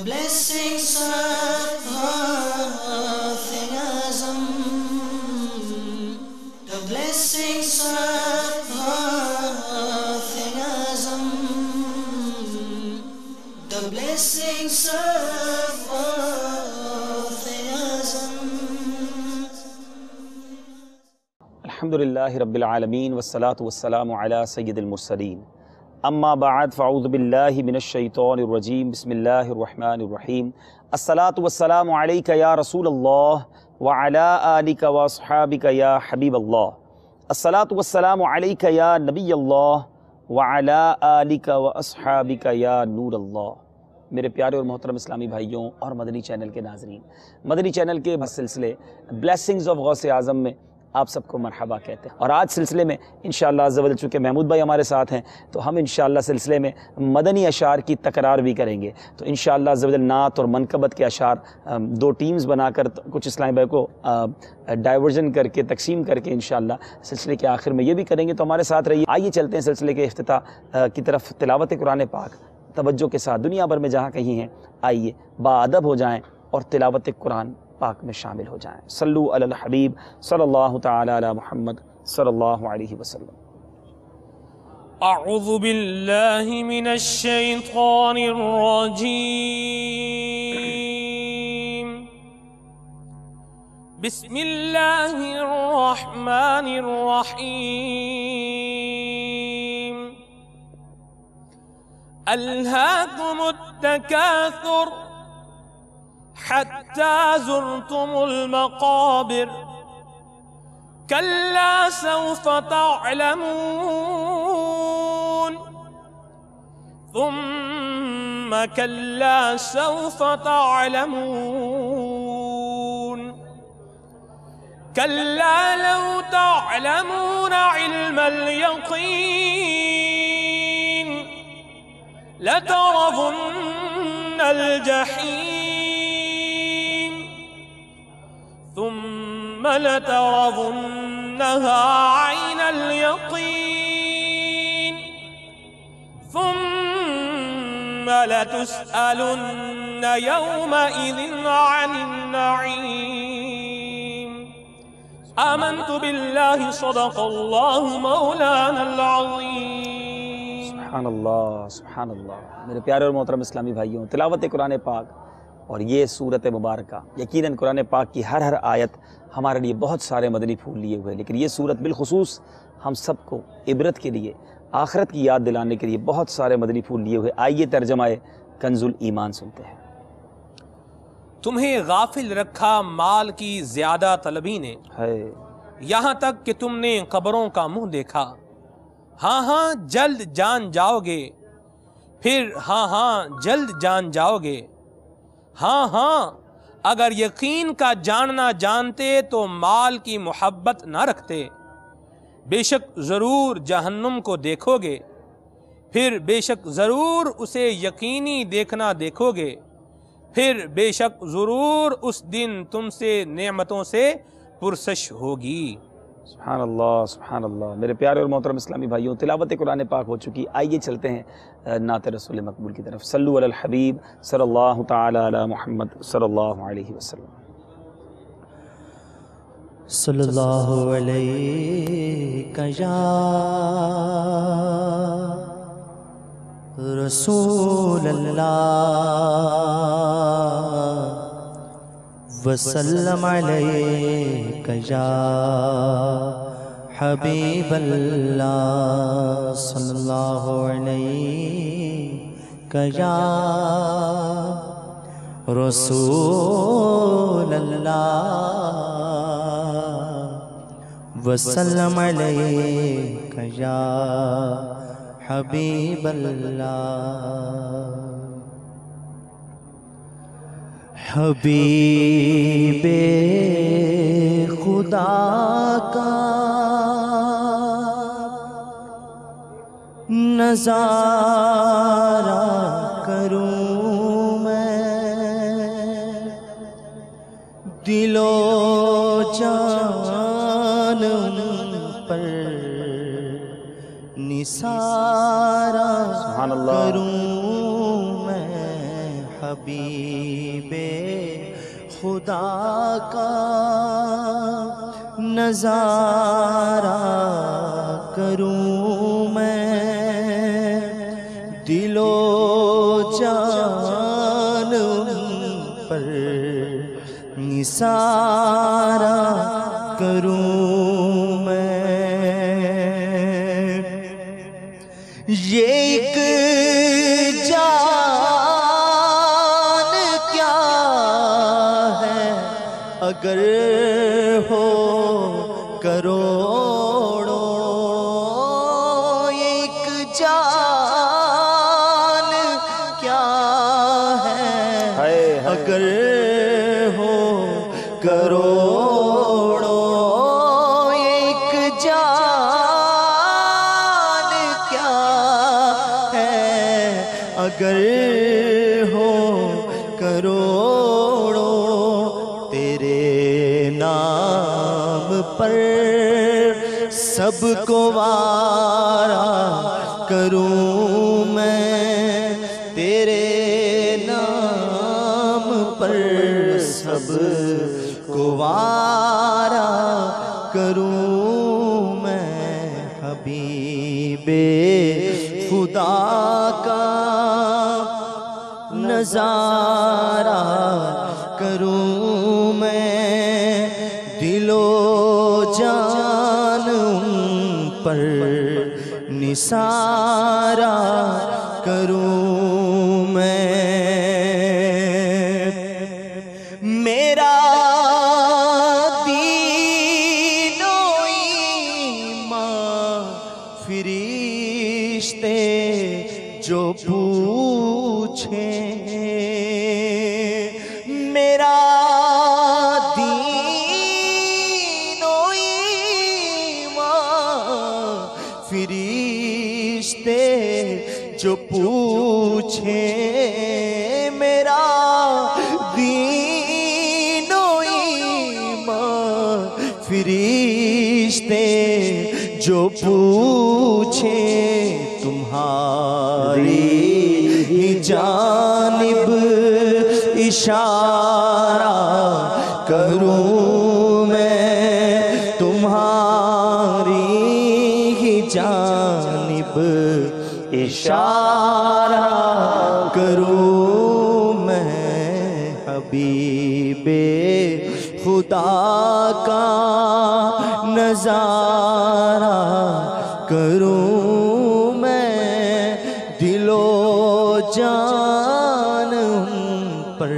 blessings of Azam, the blessings of Azam, the blessings of Azam. الحمدللہ رب العالمین والصلاة والسلام علی سید المرسلین اما بعد فاعوذ باللہ من الشیطان الرجیم بسم اللہ الرحمن الرحیم الصلاة والسلام علیک یا رسول اللہ وعلی آلک واصحابک یا حبیب اللہ الصلاة والسلام علیک یا نبی اللہ وعلی آلک واصحابک یا نور اللہ۔ میرے پیارے اور محترم اسلامی بھائیوں اور مدنی چینل کے ناظرین، مدنی چینل کے سلسلے بلیسنگز آف غوث اعظم میں آپ سب کو مرحبا کہتے ہیں، اور آج سلسلے میں انشاءاللہ عز و جل چونکہ محمود بھائی ہمارے ساتھ ہیں تو ہم انشاءاللہ سلسلے میں مدنی اشعار کی تکرار بھی کریں گے۔ تو انشاءاللہ عز و جل نعت اور منقبت کے اشعار دو ٹیمز بنا کر کچھ اسلامی بھائی کو ڈائیورژن کر کے تقسیم کر کے انشاءاللہ سلسلے کے آخر میں یہ بھی کریں گے، تو ہمارے ساتھ رہیے۔ آئیے چلتے ہیں سلسلے کے افتتاح کی طرف۔ تلاوت قرآن پاک توجہ کے ساتھ دنیا بھر میں جہاں کہیں ہیں آئیے باادب ہو جائیں اور تلاوت قرآن پاک میں شامل ہو جائیں۔ صلو علی الحبیب صلی اللہ تعالی علی محمد صلی اللہ علیہ وسلم۔ اعوذ باللہ من الشیطان الرجیم، بسم اللہ الرحمن الرحیم۔ الہاکم التکاثر حتى زرتم المقابر كلا سوف تعلمون ثم كلا سوف تعلمون كلا لو تعلمون علم اليقين لترون الجحيم ثم لترونها عين اليقين ثم لتسألن يومئذ عن النعيم آمنت بالله صدق الله مولانا العظيم۔ سبحان اللہ سبحان اللہ۔ میرے پیارے اور محترم اسلامی بھائیوں، تلاوت قرآن پاک اور یہ سورت مبارکہ، یقیناً قرآن پاک کی ہر آیت ہمارے لیے بہت سارے مدنی پھول لیے ہوئے، لیکن یہ سورت بالخصوص ہم سب کو عبرت کے لیے، آخرت کی یاد دلانے کے لیے بہت سارے مدنی پھول لیے ہوئے۔ آئیے ترجمہ کنز الایمان سنتے ہیں۔ تمہیں غافل رکھا مال کی زیادہ طلبی نے، یہاں تک کہ تم نے قبروں کا منہ دیکھا۔ ہاں ہاں جلد جان جاؤ گے، پھر ہاں ہاں جلد جان جاؤ گے۔ ہاں ہاں اگر یقین کا جاننا جانتے تو مال کی محبت نہ رکھتے۔ بے شک ضرور جہنم کو دیکھو گے، پھر بے شک ضرور اسے یقینی دیکھنا دیکھو گے، پھر بے شک ضرور اس دن تم سے نعمتوں سے پرسش ہوگی۔ سبحان اللہ سبحان اللہ۔ میرے پیارے اور محترم اسلامی بھائیوں، تلاوت قرآن پاک ہو چکی، آئیے چلتے ہیں نعت رسول مقبول کی طرف۔ صلو علی الحبیب صلی اللہ تعالی علی محمد صلی اللہ علیہ وسلم۔ صلی اللہ علیہ یا رسول اللہ وسلم علیک یا حبیب اللہ صلی اللہ علیک یا رسول اللہ وسلم علیک یا حبیب اللہ۔ حبیب خدا کا نظارہ کروں میں، دل و جان پر نثارہ سبحان اللہ۔ کروں میں، حبیب حبیب خدا کا نظارہ کروں میں، دل و جان پر نثارہ کروں میں۔ یہ ایک جان کیا ہے اگر ہو کروڑوں، یہ ایک جان کیا ہے اگر ہو کروڑوں، یہ ایک جان کیا ہے اگر ہو کروڑوں، تیرے نام پر سب کو وارا کروں میں، تیرے نام پر سب کو وارا کروں میں، حبیب خدا کا نظارہ کروں میں، دل و جان ان پر نثارہ کروں میں۔ میرا دین و ایمان فرشتے جو پوچھیں، میرا دین و ایمان فرشتے جو پوچھیں، میرا دین و ایمان فرشتے جو پوچھیں، تمہاری ہی جانب اشارہ کروں میں، تمہاری ہی جانب اشارہ کروں میں، حبیب خدا کا نظارہ کروں میں، دل و جان پر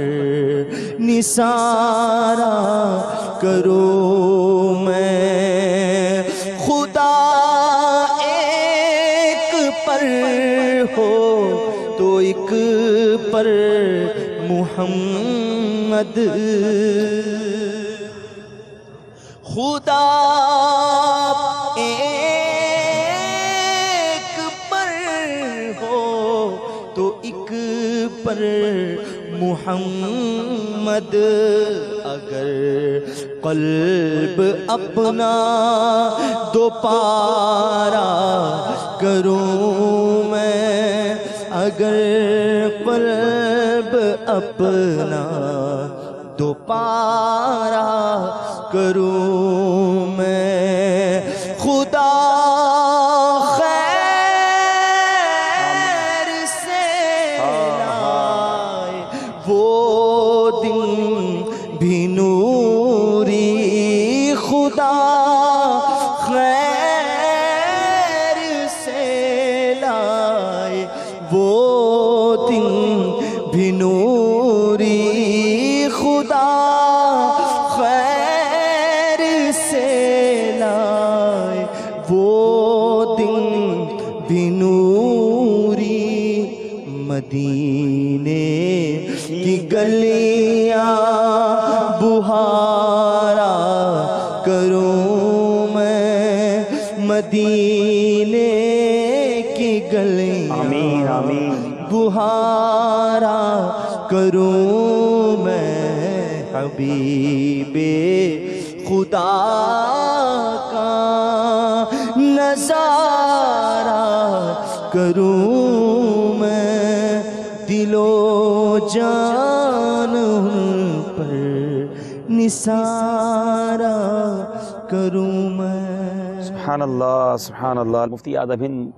نثارہ کروں میں۔ خدا ایک پر ہو تو ایک پر محمد، خدا ایک پر ہو تو ایک پر محمد، اگر قلب اپنا دو پارا کروں میں، اگر قلب اپنا دو پارا کروں میں، خدا خیر سے لائے وہ دن بھی نوری، خدا خیر سے لائے وہ دن بھی نوری، خدا خیر سے لائے وہ دن بھی نوری، مدینے کی گلیاں بہارا کروں میں، مدینے کی گلیاں آمین آمین بہارا کروں میں، حبیب خدا کا نظارہ کروں میں، دل و جان ان پر نثارا کروں میں۔ سبحان اللہ سبحان اللہ۔ مفتی آداب ہند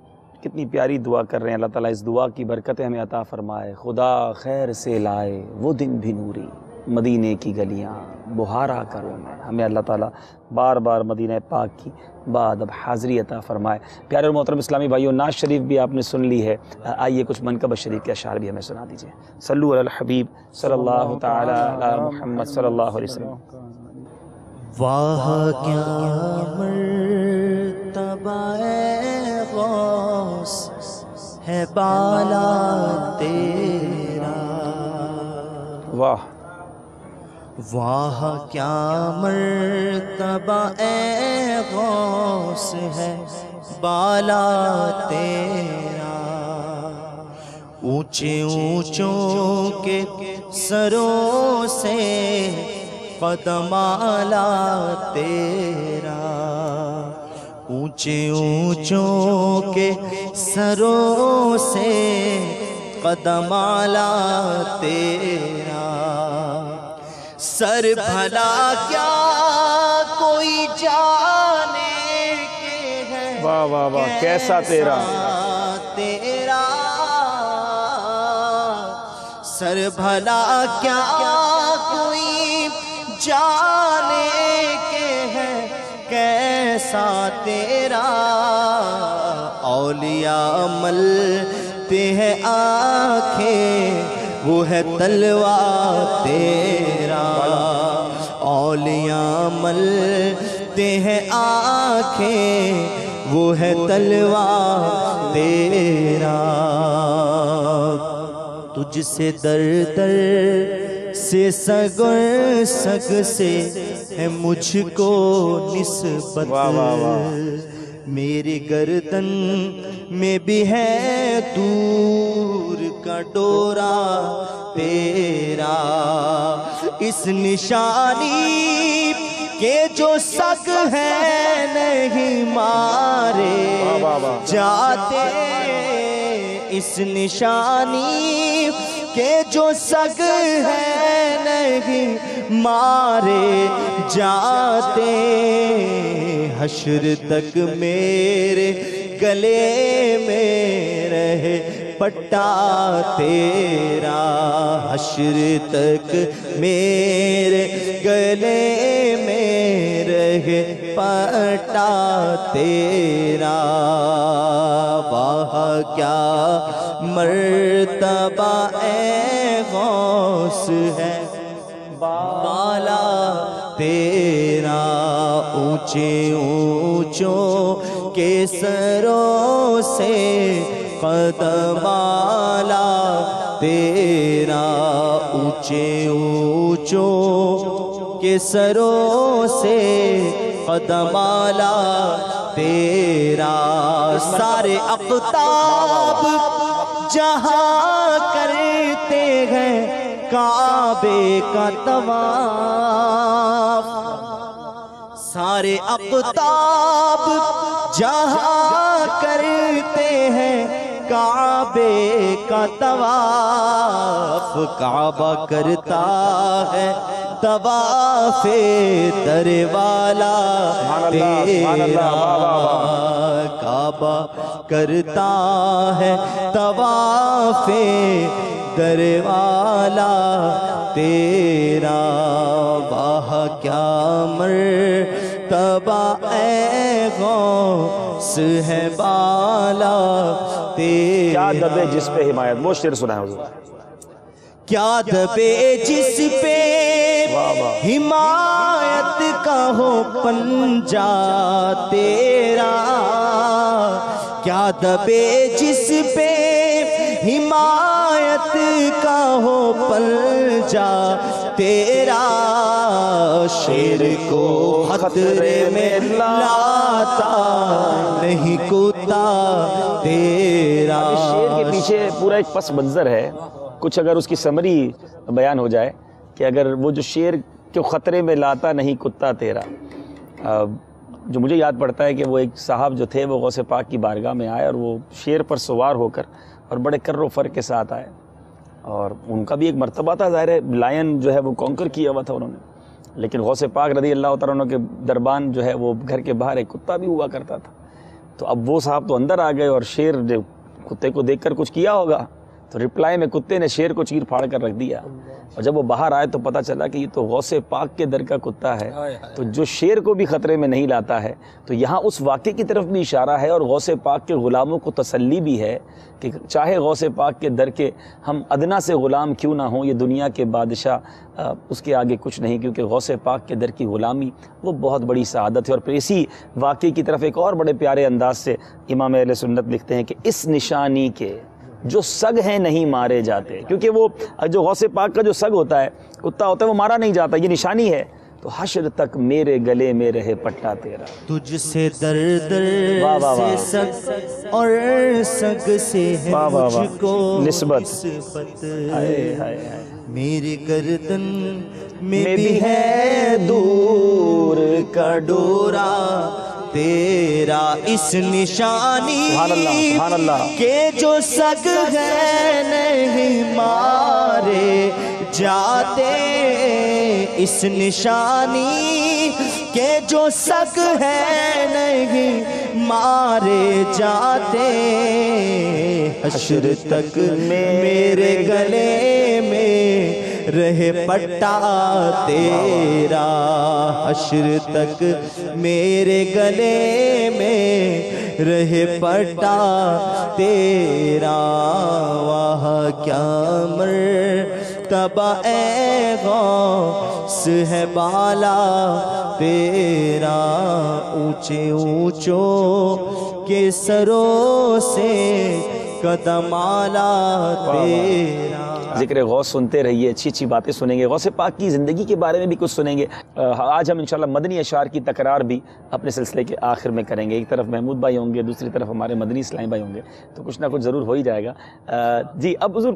کتنی پیاری دعا کر رہے ہیں، اللہ تعالیٰ اس دعا کی برکتیں ہمیں عطا فرمائے۔ خدا خیر سے لائے وہ دن بھی نوری، مدینے کی گلیاں بہارا کروں میں۔ ہمیں اللہ تعالیٰ بار بار مدینہ پاک کی بادب حاضری عطا فرمائے۔ پیارے اور محترم اسلامی بھائیوں، نعت شریف بھی آپ نے سن لی ہے، آئیے کچھ منقبت شریف کے اشعار بھی ہمیں سنا دیجیے۔ صلو علی الحبیب صلی اللہ تعالی علی محمد صلی اللہ علیہ وسلم۔ واہ کیا مرتبہ اے غوث ہے بالا تیرا، واہ واہ کیا مرتبہ اے غوث ہے بالا تیرا، اونچے اونچوں کے سروں سے قدم اعلیٰ تیرا، اونچے اونچوں کے سروں سے قدم اعلیٰ تیرا، سر بھلا کیا کوئی جانے کے ہے، واہ واہ واہ کیسا تیرا، تیرا سر بھلا کیا کوئی جانے کے ہے کیسا تیرا، اولیاء ملتے ہیں آنکھیں وہ ہے تلوار تیرا، اولیاء ملتے ہیں آنکھیں وہ ہے تلوار تیرا، تجھ سے در در سے سگر سگ سے ہے مجھ کو نسبت، میری گردن میں بھی ہے دور کا ڈورا تیرا، اس نشانی کے جو سگ ہے نہیں مارے جاتے، اس نشانی کے جو سگ ہے نہیں مارے جاتے، حشر تک میرے گلے میں رہے پٹا تیرا، حشر تک میرے گلے میں رہے پٹا تیرا، واہ کیا مرتبہ اے غوث ہے بالا تیرا، اونچے اونچوں کے سروں سے قدم اعلیٰ تیرا، اونچے اونچوں کے سروں سے قدم اعلیٰ تیرا، سارے اقطاب جہاں کرتے ہیں کعبے کا طواف، سارے اقطاب جہاں کرتے ہیں کعبے کا طواف، کعبہ کرتا ہے طواف در والا تیرا، کعبہ کرتا ہے طواف در والا تیرا، واہ کیا مرتبہ اے غوث ہے بالا تیرا، کیا دبے جس پہ حمایت، وہ شعر سنا ہے حضور، کیا دبے جس پہ حمایت کا ہو پنجا تیرا، کیا دبے جس پہ حمایت کا ہو پنجا تیرا، شیر کو خطرے میں لاتا نہیں کتا تیرا، شعر کے پیچھے پورا ایک پس منظر ہے، کچھ اگر اس کی سمری بیان ہو جائے کہ اگر وہ جو شیر کے خطرے میں لاتا نہیں کتا تیرا، جو مجھے یاد پڑتا ہے کہ وہ ایک صاحب جو تھے وہ غوث پاک کی بارگاہ میں آئے اور وہ شیر پر سوار ہو کر اور بڑے کر و فر کے ساتھ آئے، اور ان کا بھی ایک مرتبہ تھا، ظاہر ہے لائن جو ہے وہ کانکر کیا ہوا تھا انہوں نے، لیکن غوث پاک رضی اللہ تعالیٰ عنہ کے دربان جو ہے وہ گھر کے باہر ایک کتا بھی ہوا کرتا تھا. تو اب وہ صاحب تو اندر آ گئے اور شیر نے کتے کو دیکھ کر کچھ کیا ہوگا، تو رپلائی میں کتے نے شیر کو چیر پھاڑ کر رکھ دیا. اور جب وہ باہر آئے تو پتہ چلا کہ یہ تو غوث پاک کے در کا کتا ہے، تو جو شیر کو بھی خطرے میں نہیں لاتا ہے. تو یہاں اس واقعے کی طرف بھی اشارہ ہے اور غوث پاک کے غلاموں کو تسلی بھی ہے کہ چاہے غوث پاک کے در کے ہم ادنا سے غلام کیوں نہ ہوں، یہ دنیا کے بادشاہ اس کے آگے کچھ نہیں، کیونکہ غوث پاک کے در کی غلامی وہ بہت بڑی سعادت ہے. اور پھر اسی واقعے کی طرف ایک اور بڑے پیارے انداز سے امام اہل سنت لکھتے ہیں کہ اس نشانی کے جو سگ ہیں نہیں مارے جاتے، کیونکہ وہ جو غوث پاک کا جو سگ ہوتا ہے، کتا ہوتا ہے، وہ مارا نہیں جاتا، یہ نشانی ہے. تو حشر تک میرے گلے میں رہے پٹا تیرا، تجھ سے در در سے سگ اور سگ سے ہے مجھ کو نسبت، میرے گردن میں بھی ہے دور کا ڈورا تیرا، اس نشانی سبحان اللہ کہ جو سگ ہے نہیں مارے جاتے، اس نشانی کہ جو سگ ہے نہیں مارے جاتے، حشر تک میرے گلے میں رہے پٹا تیرا، حشر تک میرے گلے میں رہے پٹا تیرا، واہ کیا مرتبہ اے غوث ہے بالا تیرا، اونچے اونچوں کے سروں سے قدم آلا تیرا. ذکر غوث سنتے رہیے، اچھی اچھی باتیں سنیں گے، غوث پاک کی زندگی کے بارے میں بھی کچھ سنیں گے. آج ہم انشاءاللہ مدنی اشعار کی تکرار بھی اپنے سلسلے کے آخر میں کریں گے. ایک طرف محمود بھائی ہوں گے، دوسری طرف ہمارے مدنی اسلامی بھائی ہوں گے، تو کچھ نہ کچھ ضرور ہو ہی جائے گا. جی اب حضور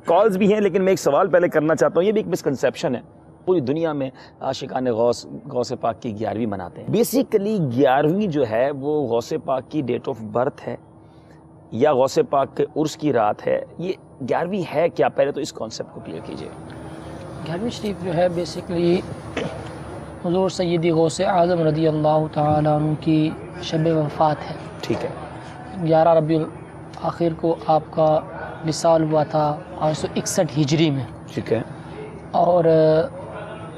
کالز بھی ہیں، لیکن میں ایک سوال پہلے کرنا چاہتا ہوں. یہ بھی ایک مسکنسیپشن ہے، پوری دنیا میں عاشقان غوث پاک کی 11ویں مناتے ہیں. بیسیکلی 11ویں جو ہے وہ غوث پاک کی ڈیٹ آف برتھ ہے یا غوث پاک کے عرس کی رات ہے؟ یہ 11ویں ہے کیا؟ پہلے تو اس کانسیپٹ کو کلیئر کیجئے. 11ویں شریف جو ہے بیسیکلی حضور سیدی غوث اعظم رضی اللہ تعالیٰ عنہ کی شب وفات ہے. ٹھیک ہے. 11 ربیع آخر کو آپ کا وصال ہوا تھا 861 ہجری میں. ٹھیک ہے. اور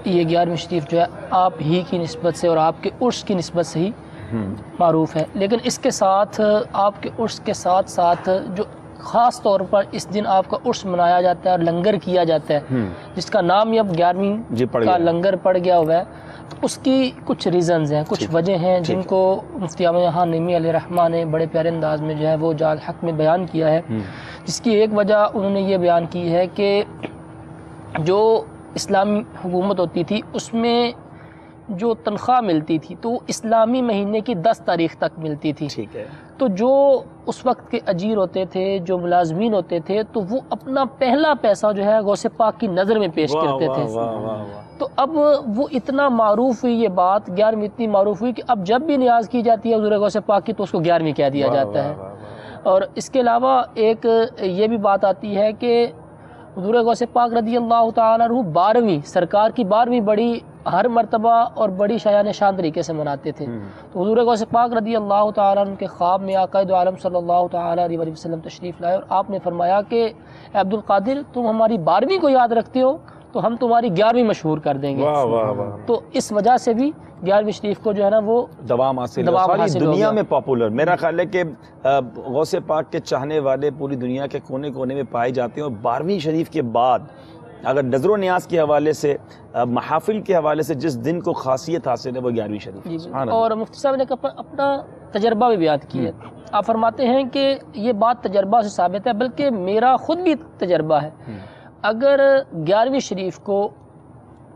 یہ 11ویں شریف جو ہے آپ ہی کی نسبت سے اور آپ کے عرس کی نسبت سے ہی معروف ہے. لیکن اس کے ساتھ آپ کے عرس کے ساتھ ساتھ جو خاص طور پر اس دن آپ کا عرس منایا جاتا ہے اور لنگر کیا جاتا ہے، جس کا نام یہ اب 11ویں کا لنگر پڑ گیا ہوا ہے، اس کی کچھ ریزنز ہیں، کچھ وجہ ہیں جن کو مفتی احمد یہاں نعیمی علیہ رحمٰ نے بڑے پیارے انداز میں جو ہے وہ جال حق میں بیان کیا ہے. جس کی ایک وجہ انہوں نے یہ بیان کی ہے کہ جو اسلامی حکومت ہوتی تھی اس میں جو تنخواہ ملتی تھی تو اسلامی مہینے کی 10 تاریخ تک ملتی تھی. ٹھیک ہے. تو جو اس وقت کے اجیر ہوتے تھے، جو ملازمین ہوتے تھے، تو وہ اپنا پہلا پیسہ جو ہے غوث پاک کی نظر میں پیش کرتے تھے. تو اب وہ اتنا معروف ہوئی، یہ بات 11ویں اتنی معروف ہوئی کہ اب جب بھی نیاز کی جاتی ہے حضور غوث پاک کی تو اس کو 11ویں کہہ دیا جاتا ہے. اور اس کے علاوہ ایک یہ بھی بات آتی ہے کہ حضور غوث پاک رضی اللہ تعالیٰ عنہ 12ویں سرکار کی 12ویں بڑی ہر مرتبہ اور بڑی شایان شان طریقے سے مناتے تھے. تو حضور غوث پاک رضی اللہ تعالیٰ عنہ کے خواب میں آقا دو عالم صلی اللہ تعالیٰ علیہ وسلم تشریف لائے اور آپ نے فرمایا کہ اے عبد القادر تم ہماری 12ویں کو یاد رکھتے ہو تو ہم تمہاری 11ویں مشہور کر دیں گے. تو اس وجہ سے بھی 11ویں شریف کو جو ہے نا وہ دوام حاصل ہے. ساری دنیا میں پاپولر، میرا خیال ہے کہ غوث پاک کے چاہنے والے پوری دنیا کے کونے کونے میں پائے جاتے ہیں. اور 12ویں شریف کے بعد اگر نظر و نیاز کے حوالے سے، محافل کے حوالے سے جس دن کو خاصیت حاصل ہے وہ 11ویں شریف. اور مفتی صاحب نے اپنا تجربہ بھی بیان کیا ہے. آپ فرماتے ہیں کہ یہ بات تجربہ سے ثابت ہے، بلکہ میرا خود بھی تجربہ ہے. اگر 11ویں شریف کو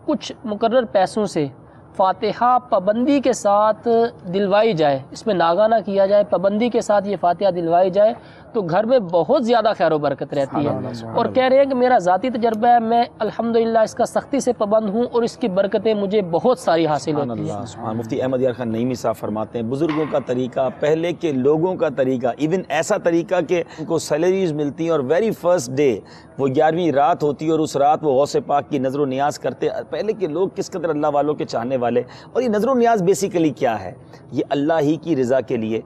کچھ مقرر پیسوں سے فاتحہ پابندی کے ساتھ دلوائی جائے، اس میں ناغہ نہ کیا جائے، پابندی کے ساتھ یہ فاتحہ دلوائی جائے تو گھر میں بہت زیادہ خیر و برکت رہتی ہے۔ اور کہہ رہے ہیں کہ میرا ذاتی تجربہ ہے، میں الحمدللہ اس کا سختی سے پابند ہوں اور اس کی برکتیں مجھے بہت ساری حاصل ہوتی ہیں۔ سبحان مفتی احمد یار خان نعیمی صاحب فرماتے ہیں بزرگوں کا طریقہ، پہلے کے لوگوں کا طریقہ، ایون ایسا طریقہ کہ ان کو سیلریز ملتی ہیں اور ویری فرسٹ ڈے وہ 11ویں رات ہوتی ہے اور اس رات وہ غوث پاک کی نظر و نیاز کرتے۔ پہلے کے لوگ کس قدر اللہ والوں کے چاہنے والے، اور یہ نظر و نیاز بیسیکلی کیا ہے؟ یہ اللہ ہی کی رضا کے لیے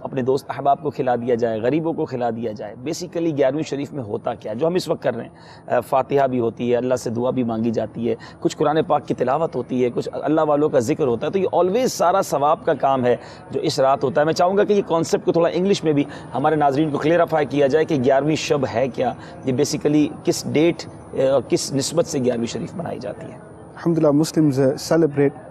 اپنے دوست احباب کو کھلا دیا جائے، غریبوں کو کھلا دیا جائے۔ بیسیکلی 11ویں شریف میں ہوتا کیا ہے جو ہم اس وقت کر رہے ہیں؟ فاتحہ بھی ہوتی ہے، اللہ سے دعا بھی مانگی جاتی ہے، کچھ قرآن پاک کی تلاوت ہوتی ہے، کچھ اللہ والوں کا ذکر ہوتا ہے، تو یہ آلویز سارا ثواب کا کام ہے جو اس رات ہوتا ہے۔ میں چاہوں گا کہ یہ کانسیپٹ کو تھوڑا انگلش میں بھی ہمارے ناظرین کو کلیئرفائی کیا جائے کہ 11ویں شب ہے کیا، یہ بیسیکلی کس ڈیٹ اور کس نسبت سے 11ویں شریف منائی جاتی ہے؟ Alhamdulillah, Muslims celebrate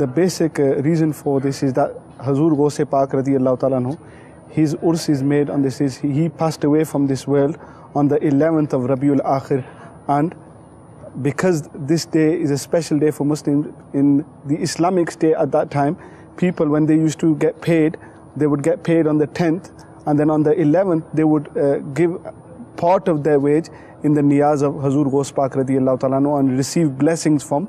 The basic reason for this is that Hazur Ghaus Pak radiyallahu ta'ala anhu, his urs is made on this, he passed away from this world on the 11th of Rabiul Akhir, and because this day is a special day for Muslims in the Islamic state at that time, people when they used to get paid, they would get paid on the 10th, and then on the 11th they would give part of their wage in the niyaz of Hazur Ghaus Pak radiyallahu ta'ala anhu and receive blessings from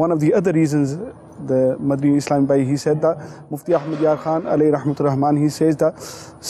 One of the other reasons, the Madri Islam Bhai, he said that Mufti Ahmad Yar Khan alayhi rahmatur rahman, he says that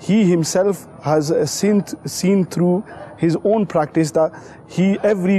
he himself has seen through his own practice that he every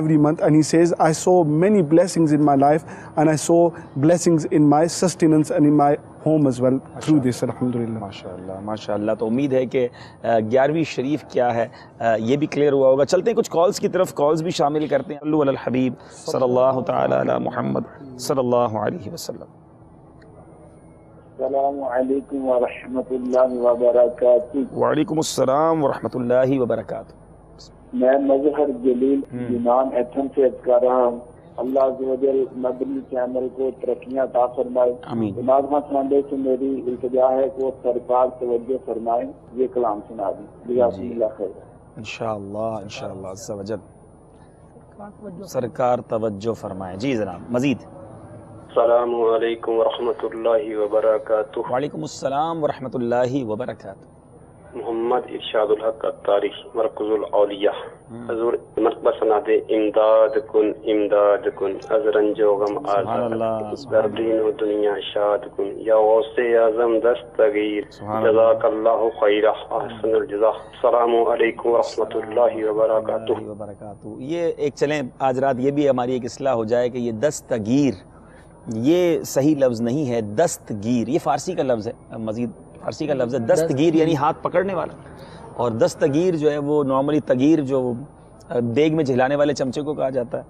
every month, and he says, I saw many blessings in my life and I saw blessings in my sustenance and in my home as well through this. Alhamdulillah. ماشاءاللہ ماشاءاللہ. تو امید ہے کہ 11ویں شریف کیا ہے یہ بھی کلیئر ہوا ہوگا. چلتے ہیں کچھ کالز کی طرف، کالز بھی شامل کرتے ہیں. صلو علی الحبیب صلی اللہ تعالی علی محمد صلی اللہ علیہ وسلم. السلام علیکم ورحمۃ اللہ وبرکاتہ. وعلیکم السلام ورحمۃ اللہ وبرکاتہ. میں مظہر جلیل یونان ایتھن سے کر رہا ہوں. اللہ عز و جل مدنی چینل کو ترقیاں عطا فرمائے. ملازمت خاندے سے میری التجا ہے کہ وہ سرکار توجہ فرمائیں، یہ کلام سنا دیں. جزاکم اللہ خیر. انشاءاللہ انشاءاللہ عز و جل سرکار توجہ فرمائیں. جی جناب مزید. السلام علیکم ورحمۃ اللہ وبرکاتہ. وعلیکم السلام ورحمۃ اللہ وبرکاتہ. محمد ارشاد الحق التاریخ مرکز الاولیاء. حضور مرتبہ سناد امداد کن از رنج و غم آزاد در دین و دنیا شاد کن یا غوث اعظم دستگیر جزاک اللہ خیر احسن الجزا. السلام علیکم ورحمۃ اللہ وبرکاتہ. یہ ایک چلیں آج رات یہ بھی ہماری ایک اصلاح ہو جائے کہ یہ دستگیر یہ صحیح لفظ نہیں ہے، دستگیر یہ فارسی کا لفظ ہے. مزید فارسی کا لفظ ہے دستگیر یعنی ہاتھ پکڑنے والا، اور دستگیر جو ہے وہ نارملی تگیر جو دیگ میں جھلانے والے چمچے کو کہا جاتا ہے.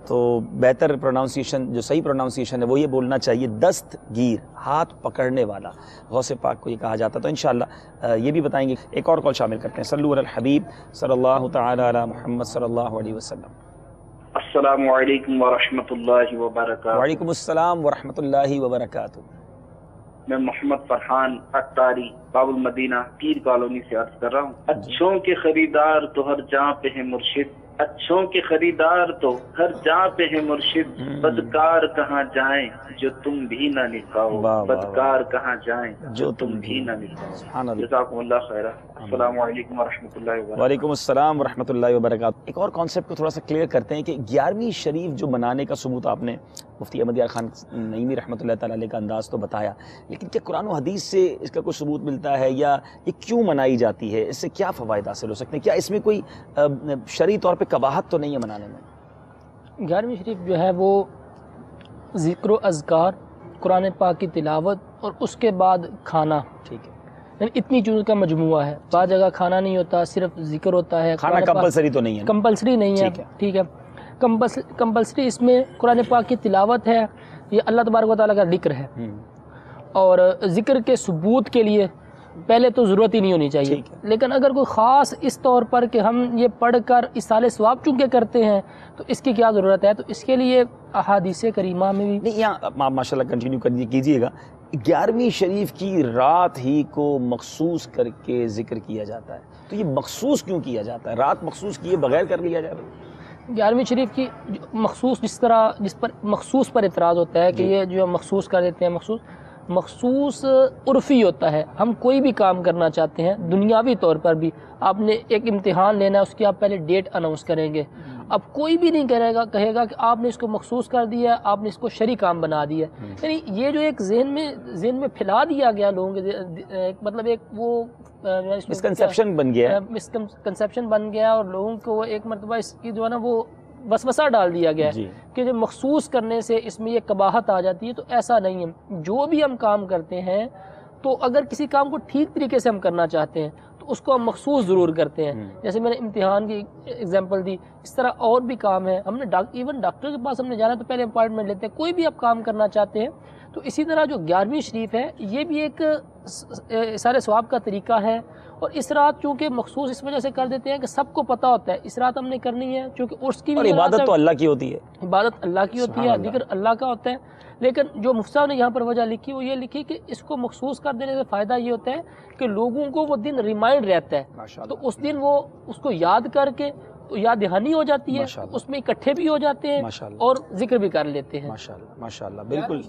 تو بہتر پروناؤنسیشن جو صحیح پروناؤنسیشن ہے وہ یہ بولنا چاہیے دستگیر، ہاتھ پکڑنے والا. غوث پاک کو یہ کہا جاتا ہے. تو انشاءاللہ یہ بھی بتائیں گے. ایک اور کال شامل کرتے ہیں. صلو علی الحبیب صلی اللہ تعالی علی محمد صلی اللہ علیہ وسلم. السلام علیکم ورحمۃ اللہ وبرکاتہ. وعلیکم السلام ورحمۃ اللہ وبرکاتہ. میں محمد فرحان اختاری باب المدینہ پیر کالونی سے عرض کر رہا ہوں. اچھوں کے خریدار تو ہر جہاں پہ ہے مرشد، اچھوں کے خریدار تو ہر جہاں پہ ہے مرشد. بدکار کہاں جائیں جو تم بھی نہ نکاؤ، بدکار کہاں جائیں جو تم بھی نہ نکاؤ. جزاکم اللہ خیر. السلام علیکم ورحمۃ اللہ وبرکاتہ. وعلیکم السلام ورحمۃ اللہ وبرکاتہ. ایک اور کانسیپٹ کو تھوڑا سا کلیئر کرتے ہیں کہ 11ویں شریف جو منانے کا ثبوت آپ نے مفتی احمد یار خان نعیمی رحمۃ اللہ تعالی علیہ کا انداز تو بتایا، لیکن کیا قرآن و حدیث سے اس کا کوئی ثبوت ملتا ہے یا یہ کیوں منائی جاتی ہے؟ اس سے کیا فوائد حاصل ہو سکتے ہیں؟ کیا اس میں کوئی شرعی طور پہ قباحت تو نہیں ہے منانے میں؟ 11ویں شریف جو ہے وہ ذکر و اذکار، قرآن پاک کی تلاوت اور اس کے بعد کھانا، ٹھیک ہے، یعنی اتنی چیزوں کا مجموعہ ہے. بعض جگہ کھانا نہیں ہوتا، صرف ذکر ہوتا ہے. کھانا کمپلسری تو نہیں ہے؟ کمپلسری نہیں ہے، ٹھیک ہے. کمپلسری اس میں قرآن پاک کی تلاوت ہے، یہ اللہ تبارک و تعالیٰ کا ذکر ہے. اور ذکر کے ثبوت کے لیے پہلے تو ضرورت ہی نہیں ہونی چاہیے، لیکن اگر کوئی خاص اس طور پر کہ ہم یہ پڑھ کر اصال ثواب چونکہ کرتے ہیں تو اس کی کیا ضرورت ہے، تو اس کے لیے احادیث کریمہ میں بھی نہیں. یہاں ماشاء اللہ کنٹینیو کیجیے گا. 11ویں شریف کی رات ہی کو مخصوص کر کے ذکر کیا جاتا ہے. تو یہ مخصوص کیوں کیا جاتا ہے؟ رات مخصوص کیے بغیر کر لیا جائے؟ 11ویں شریف کی مخصوص جس پر مخصوص پر اعتراض ہوتا ہے کہ یہ جو مخصوص کر دیتے ہیں، مخصوص عرفی ہوتا ہے. ہم کوئی بھی کام کرنا چاہتے ہیں دنیاوی طور پر بھی، آپ نے ایک امتحان لینا ہے، اس کی آپ پہلے ڈیٹ اناؤنس کریں گے. اب کوئی بھی نہیں کہے گا کہ آپ نے اس کو مخصوص کر دیا ہے، آپ نے اس کو شرعی کام بنا دیا ہے. یعنی یہ جو ایک ذہن میں پھیلا دیا گیا لوگوں کے، مطلب ایک وہ مسکنسیپشن بن گیا، مسکنسیپشن بن گیا، اور لوگوں کو ایک مرتبہ اس کی جو ہے نا وہ وسوسہ ڈال دیا گیا ہے کہ جو مخصوص کرنے سے اس میں یہ قباحت آ جاتی ہے. تو ایسا نہیں ہے. جو بھی ہم کام کرتے ہیں تو اگر کسی کام کو ٹھیک طریقے سے ہم کرنا چاہتے ہیں تو اس کو ہم مخصوص ضرور کرتے ہیں. جیسے میں نے امتحان کی ایگزامپل دی، اس طرح اور بھی کام ہے. ہم نے ایون ڈاکٹر کے پاس ہم نے جانا تو پہلے اپائنٹمنٹ لیتے ہیں. کوئی بھی آپ کام کرنا چاہتے ہیں تو اسی طرح جو 11ویں شریف ہے یہ بھی ایک اثار ثواب کا طریقہ ہے. اور اس رات چونکہ مخصوص اس وجہ سے کر دیتے ہیں کہ سب کو پتہ ہوتا ہے اس رات ہم نے کرنی ہے، چونکہ عرس کی بھی عبادت تو اللہ کی ہوتی ہے، عبادت اللہ کی ہوتی ہے، ذکر اللہ کا ہوتا ہے. لیکن جو مفتی صاحب نے یہاں پر وجہ لکھی وہ یہ لکھی کہ اس کو مخصوص کر دینے سے فائدہ یہ ہوتا ہے کہ لوگوں کو وہ دن ریمائنڈ رہتا ہے، تو اس دن وہ اس کو یاد کر کے یاد دہانی ہو جاتی ہے، اس میں اکٹھے بھی ہو جاتے ہیں اور ذکر بھی کر لیتے ہیں. ماشاءاللہ بالکل.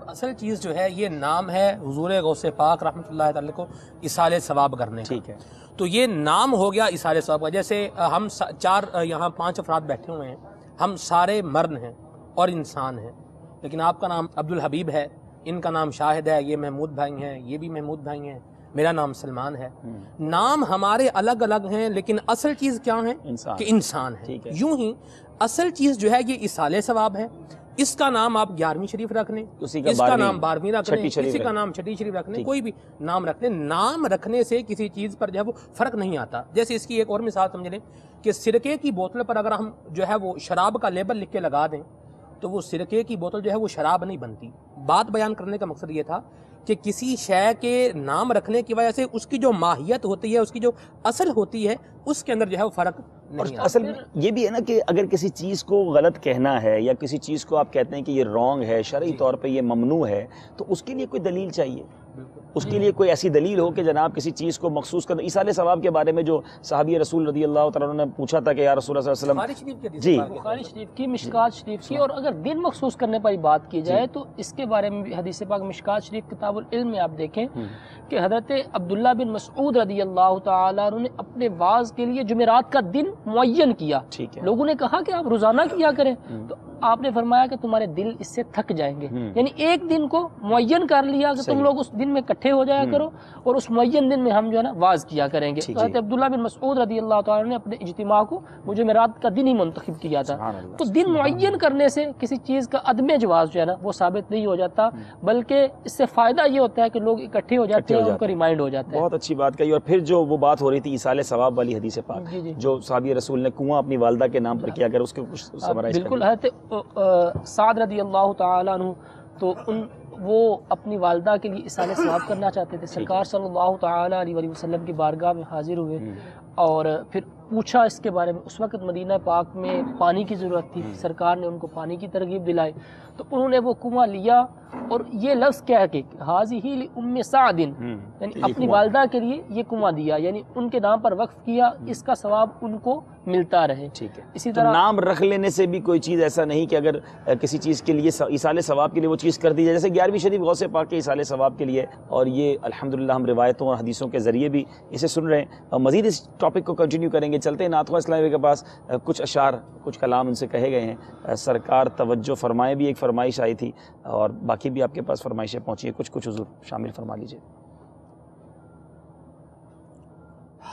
اصل چیز جو ہے یہ نام ہے حضور غوث پاک رحمۃ اللہ تعالی کو اصال ثواب کرنے کا. ٹھیک ہے، تو یہ نام ہو گیا اصال ثواب کا. جیسے ہم یہاں 5 افراد بیٹھے ہوئے ہیں، ہم سارے مرد ہیں اور انسان ہیں، لیکن آپ کا نام عبدالحبیب ہے، ان کا نام شاہد ہے، یہ محمود بھائی ہیں، یہ بھی محمود بھائی ہیں، میرا نام سلمان ہے. نام ہمارے الگ الگ ہیں لیکن اصل چیز کیا ہے کہ انسان ہے. یوں ہی اصل چیز جو ہے یہ اصال ثواب ہے. اس کا نام آپ 11ویں شریف رکھ لیں، اس کا نام 12ویں رکھ لیں، کسی کا نام چھٹی شریف رکھ لیں، کوئی بھی نام رکھ لیں. نام رکھنے سے کسی چیز پر جو ہے وہ فرق نہیں آتا. جیسے اس کی ایک اور مثال سمجھ لیں کہ سرکے کی بوتل پر اگر ہم جو ہے وہ شراب کا لیبل لکھ کے لگا دیں تو وہ سرکے کی بوتل جو ہے وہ شراب نہیں بنتی. بات بیان کرنے کا مقصد یہ تھا کہ کسی شے کے نام رکھنے کی وجہ سے اس کی جو ماہیت ہوتی ہے، اس کی جو اصل ہوتی ہے، اس کے اندر جو ہے وہ فرق نہیں آتا. اصل یہ بھی ہے نا کہ اگر کسی چیز کو غلط کہنا ہے یا کسی چیز کو آپ کہتے ہیں کہ یہ رانگ ہے، شرعی طور پہ یہ ممنوع ہے، تو اس کے لیے کوئی دلیل چاہیے. اس کے لیے کوئی ایسی دلیل ہو کہ جناب کسی چیز کو مخصوص کرنا. اصال ثواب کے بارے میں جو صحابی رسول رضی اللہ تعالیٰ عنہ نے پوچھا تھا کہ یا رسول اللہ صلی اللہ علیہ وسلم، جی بخاری شریف کی، مشکات شریف کی. اور اگر دن مخصوص کرنے پر بات کی جائے تو اس کے بارے میں بھی حدیث پاک مشکات شریف کتاب العلم میں آپ دیکھیں کہ حضرت عبداللہ بن مسعود رضی اللہ تعالیٰ عنہ نے اپنے واعظ کے لیے جمعرات کا دن معین کیا. لوگوں نے کہا کہ آپ روزانہ کیا کریں، تو آپ نے فرمایا کہ تمہارے دل اس سے تھک جائیں گے. یعنی ایک دن کو معین کر لیا کہ تم لوگ اس دن میں اکٹھے ہو جایا کرو اور اس معین دن میں ہم جو ہے نا واعظ کیا کریں گے. حضرت عبداللہ بن مسعود رضی اللہ تعالیٰ نے اپنے اجتماع کو وہ جمعرات کا دن ہی منتخب کیا تھا. تو دن معین کرنے سے کسی چیز کا عدم جواز جو ہے نا وہ ثابت نہیں ہو جاتا، بلکہ اس سے فائدہ یہ ہوتا ہے کہ لوگ اکٹھے ہو جاتے ہیں، ان کو ریمائنڈ ہو جاتا ہے. بہت اچھی بات کہی. اور پھر جو وہ بات ہو رہی تھی اصال ثواب والی حدیث پاک جو صحابی رسول نے کنواں اپنی والدہ کے نام پر کیا، کر اس کے کچھ سمرائز کریں. بالکل. حضرت سعد رضی اللہ تعالیٰ عنہ تو وہ اپنی والدہ کے لیے اصال ثواب کرنا چاہتے تھے. سرکار صلی اللہ تعالیٰ علیہ وسلم کی بارگاہ میں حاضر ہوئے اور پھر پوچھا اس کے بارے میں. اس وقت مدینہ پاک میں پانی کی ضرورت تھی، سرکار نے ان کو پانی کی ترغیب دلائی تو انہوں نے وہ کنواں لیا اور یہ لفظ کہہ کے حاضی ام سعد، یعنی اپنی والدہ کے لیے یہ کنواں دیا، یعنی ان کے نام پر وقف کیا، اس کا ثواب ان کو ملتا رہے. ٹھیک ہے. اسی طرح نام رکھ لینے سے بھی کوئی چیز ایسا نہیں کہ اگر کسی چیز کے لیے اصال ثواب کے لیے وہ چیز کر دی جائے، جیسے 11ویں شریف غوث پاک کے اصال ثواب کے لیے، اور یہ الحمدللہ ہم روایتوں اور حدیثوں کے ذریعے بھی اسے سن رہے ہیں. مزید اس ٹاپک کو کنٹینیو کریں گے. چلتے ہیں نعت خواہ اسلامی کے پاس. کچھ اشعار، کچھ کلام ان سے کہے گئے ہیں. سرکار توجہ فرمائے بھی ایک فرمائش آئی تھی اور باقی بھی آپ کے پاس فرمائشیں پہنچی ہیں. کچھ حضور شامل فرما لیجیے.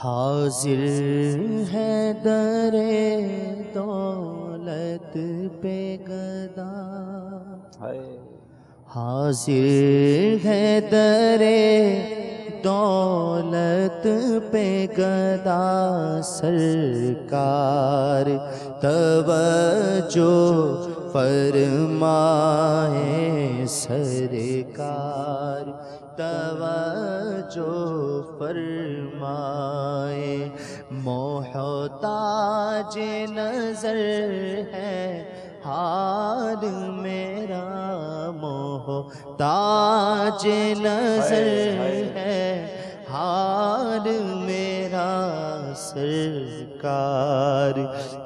حاضر ہے در دولت پہ گدا، حاضر ہے در دولت پہ گدا، سرکار توجہ فرمائے، سرکار توجہ فرمائے. محتاج نظر ہے حال میرا، محتاج نظر ہے حال میرا، سرکار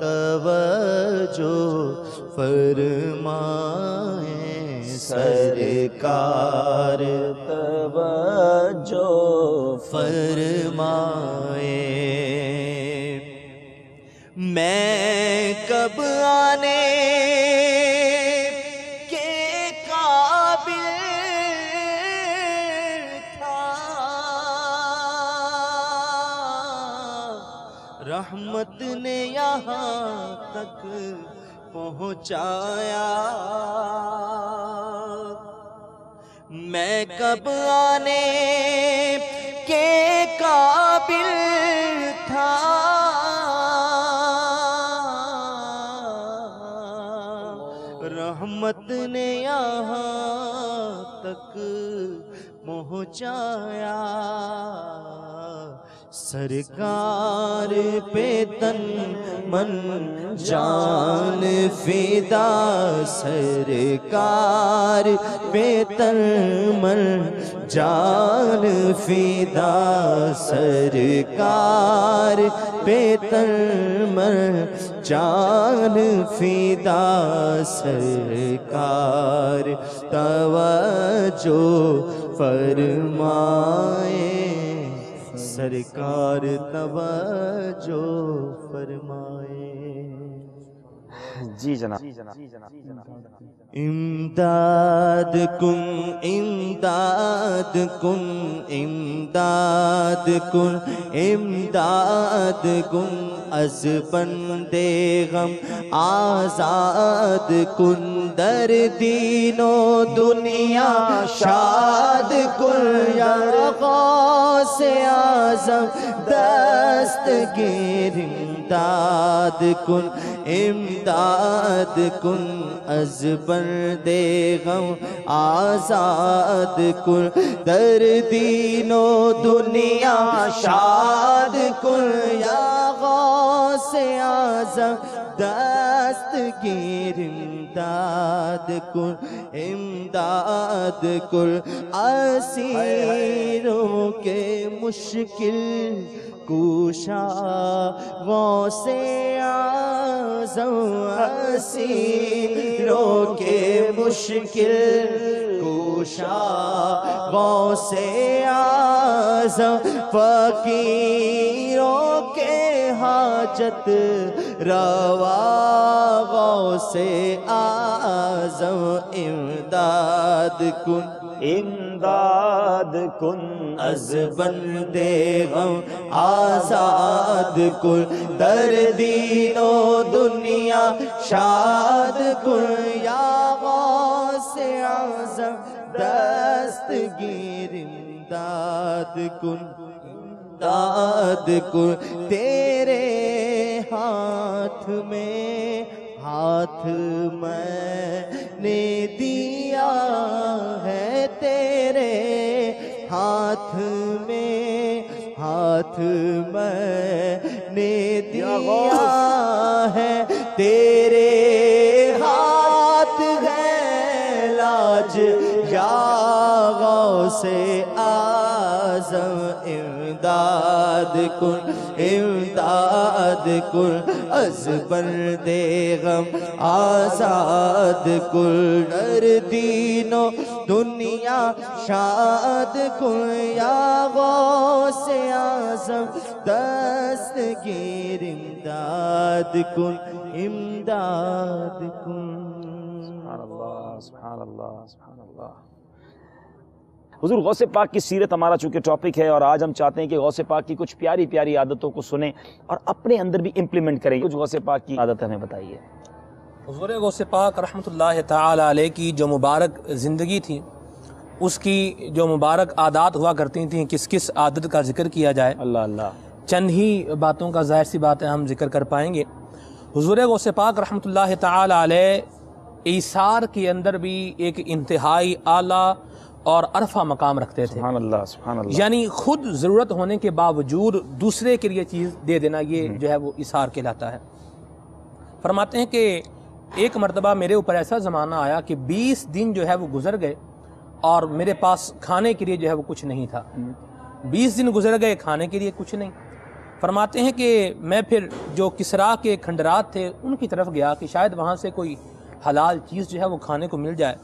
توجہ فرمائیں، سرکار توجہ فرمائیں۔ میں کب آنے کے قابل تھا، رحمت نے یہاں تک پہنچایا۔ میں کب آنے کے قابل تھا، رحمت نے یہاں تک پہنچایا۔ سرکار پہ تن من جان فدا، سرکار پہ تن من جان فدا، سرکار پہ تن من جان فدا، سرکار توجہ فرمائیں، سرکار توجہ فرمائے۔ جی جناب۔ امداد کن امداد کن امداد کن امداد کن، از بندے غم آزاد کن، در دین و دنیا شاد کن، یا غوث اعظم دستگیر امداد کن، امداد کن، از بندے غم آزاد کن، در دین و دنیا شاد کن، یا غوث اعظم دستگیر امداد کن، امداد کن، اسیروں کے مشکل کوشا غوث اعظم، اسیروں کے مشکل کوشا غوث اعظم، فقیروں کے حاجت روا غوث اعظم، امداد کن امداد کن، از بندے غم آزاد کن، در دین و دنیا شاد کن، یا غوث اعظم دستگیر امداد کن، امداد کن، تیرے ہاتھ میں ہاتھ میں نے دیا ہے، تیرے ہاتھ میں ہاتھ میں نے دیا ہے، تیرے ہاتھ ہے لاج یا غوث اعظم، امداد کن امداد کن، از بندے غم آزاد کن، در دین و دنیا شاد کن، یا غوث اعظم دستگیر امداد کن، امداد کن۔ سبحان اللہ سبحان اللہ سبحان اللہ۔ حضور غوث پاک کی سیرت ہمارا چونکہ ٹاپک ہے، اور آج ہم چاہتے ہیں کہ غوث پاک کی کچھ پیاری پیاری عادتوں کو سنیں اور اپنے اندر بھی امپلیمنٹ کریں۔ کچھ غوث پاک کی عادت ہمیں بتائیے۔ حضور غوث پاک رحمۃ اللہ تعالی علیہ کی جو مبارک زندگی تھی، اس کی جو مبارک عادات ہوا کرتی تھیں، کس کس عادت کا ذکر کیا جائے؟ اللہ اللہ، چند ہی باتوں کا ظاہر سی بات ہے ہم ذکر کر پائیں گے۔ حضور غوث پاک رحمۃ اللہ تعالی علیہ ایثار کے اندر بھی ایک انتہائی اعلیٰ اور عرفہ مقام رکھتے تھے۔ سبحان اللہ سبحان اللہ، یعنی خود ضرورت ہونے کے باوجود دوسرے کے لیے چیز دے دینا، یہ جو ہے وہ ایثار کہلاتا ہے۔ فرماتے ہیں کہ ایک مرتبہ میرے اوپر ایسا زمانہ آیا کہ 20 دن جو ہے وہ گزر گئے اور میرے پاس کھانے کے لیے جو ہے وہ کچھ نہیں تھا۔ 20 دن گزر گئے، کھانے کے لیے کچھ نہیں۔ فرماتے ہیں کہ میں پھر جو کسرا کے کھنڈرات تھے ان کی طرف گیا کہ شاید وہاں سے کوئی حلال چیز جو ہے وہ کھانے کو مل جائے.